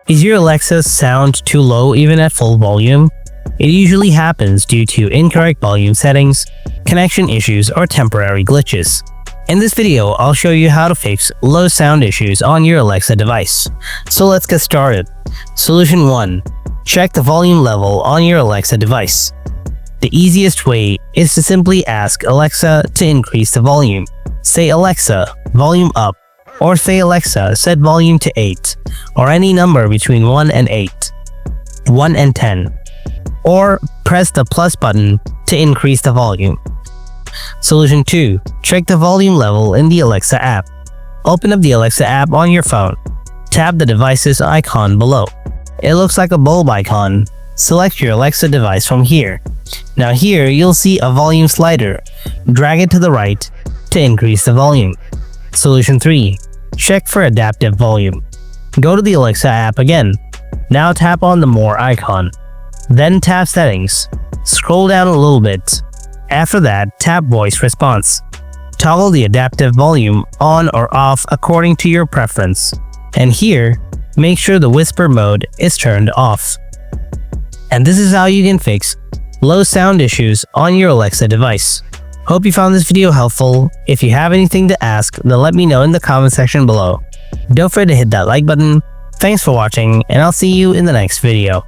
Is your Alexa sound too low even at full volume? It usually happens due to incorrect volume settings, connection issues, or temporary glitches. In this video, I'll show you how to fix low sound issues on your Alexa device. So let's get started. Solution 1. Check the volume level on your Alexa device. The easiest way is to simply ask Alexa to increase the volume. Say Alexa, volume up, or say Alexa, set volume to 8, or any number between 1 and 8, 1 and 10, or press the plus button to increase the volume. Solution 2. Check the volume level in the Alexa app. Open up the Alexa app on your phone. Tap the device's icon below. It looks like a bulb icon. Select your Alexa device from here. Now here you'll see a volume slider. Drag it to the right to increase the volume. Solution 3. Check for adaptive volume. Go to the Alexa app again. Now tap on the More icon. Then tap Settings. Scroll down a little bit. After that, tap Voice Response. Toggle the adaptive volume on or off according to your preference. And here, make sure the whisper mode is turned off. And this is how you can fix low sound issues on your Alexa device. Hope you found this video helpful. If you have anything to ask, then let me know in the comment section below. Don't forget to hit that like button. Thanks for watching, and I'll see you in the next video.